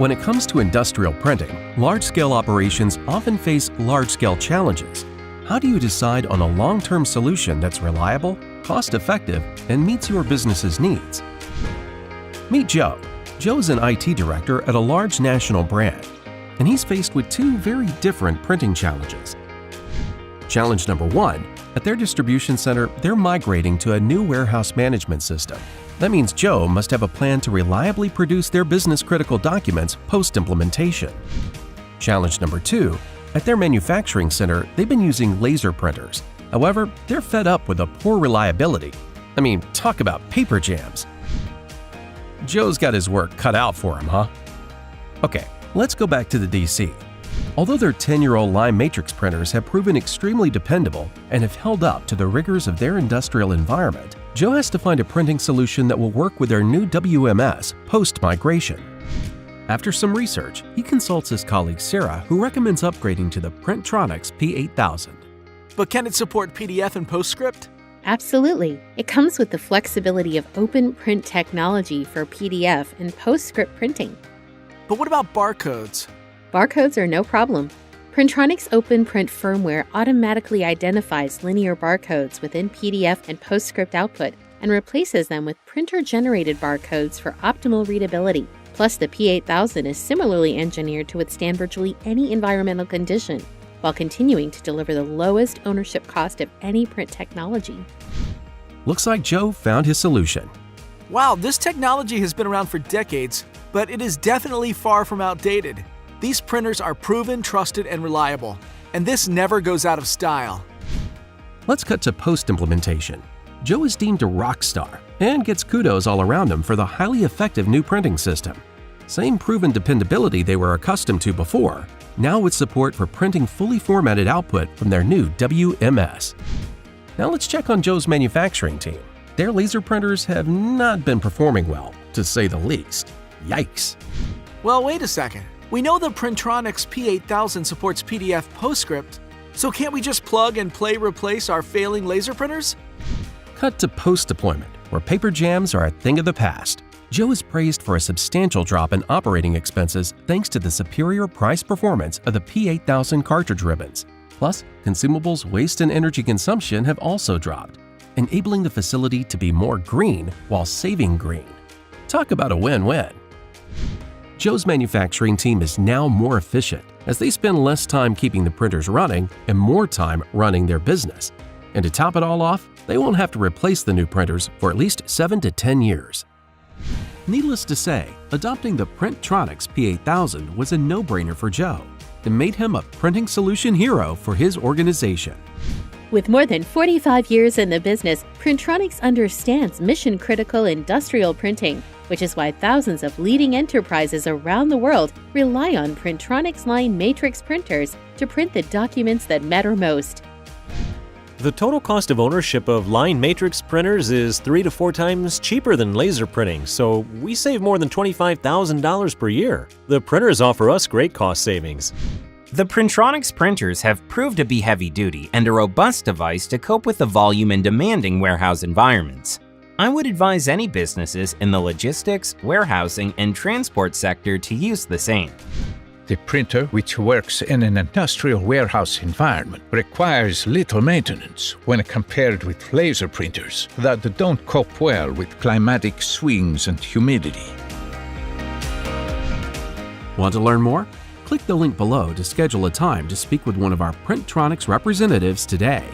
When it comes to industrial printing, large-scale operations often face large-scale challenges. How do you decide on a long-term solution that's reliable, cost-effective, and meets your business's needs? Meet Joe. Joe's an IT director at a large national brand, and he's faced with two very different printing challenges. Challenge number one, at their distribution center, they're migrating to a new warehouse management system. That means Joe must have a plan to reliably produce their business-critical documents post-implementation. Challenge number two, at their manufacturing center, they've been using laser printers. However, they're fed up with the poor reliability. I mean, talk about paper jams. Joe's got his work cut out for him, huh? Okay, let's go back to the DC. Although their 10-year-old line matrix printers have proven extremely dependable and have held up to the rigors of their industrial environment, Joe has to find a printing solution that will work with their new WMS post-migration. After some research, he consults his colleague Sarah, who recommends upgrading to the Printronix P8000. But can it support PDF and PostScript? Absolutely. It comes with the flexibility of open print technology for PDF and PostScript printing. But what about barcodes? Barcodes are no problem. Printronix Open Print firmware automatically identifies linear barcodes within PDF and PostScript output and replaces them with printer-generated barcodes for optimal readability. Plus, the P8000 is similarly engineered to withstand virtually any environmental condition, while continuing to deliver the lowest ownership cost of any print technology. Looks like Joe found his solution. Wow, this technology has been around for decades, but it is definitely far from outdated. These printers are proven, trusted, and reliable, and this never goes out of style. Let's cut to post-implementation. Joe is deemed a rock star and gets kudos all around him for the highly effective new printing system. Same proven dependability they were accustomed to before, now with support for printing fully formatted output from their new WMS. Now let's check on Joe's manufacturing team. Their laser printers have not been performing well, to say the least. Yikes. Well, wait a second. We know the Printronix P8000 supports PDF PostScript, so can't we just plug and play replace our failing laser printers? Cut to post-deployment, where paper jams are a thing of the past. Joe is praised for a substantial drop in operating expenses thanks to the superior price performance of the P8000 cartridge ribbons. Plus, consumables waste and energy consumption have also dropped, enabling the facility to be more green while saving green. Talk about a win-win. Joe's manufacturing team is now more efficient as they spend less time keeping the printers running and more time running their business. And to top it all off, they won't have to replace the new printers for at least 7 to 10 years. Needless to say, adopting the Printronix P8000 was a no-brainer for Joe and made him a printing solution hero for his organization. With more than 45 years in the business, Printronix understands mission-critical industrial printing, which is why thousands of leading enterprises around the world rely on Printronix line matrix printers to print the documents that matter most. The total cost of ownership of line matrix printers is 3 to 4 times cheaper than laser printing, so we save more than $25,000 per year. The printers offer us great cost savings. The Printronix printers have proved to be heavy-duty and a robust device to cope with the volume and demanding warehouse environments. I would advise any businesses in the logistics, warehousing, and transport sector to use the same. The printer, which works in an industrial warehouse environment, requires little maintenance when compared with laser printers that don't cope well with climatic swings and humidity. Want to learn more? Click the link below to schedule a time to speak with one of our Printronix representatives today.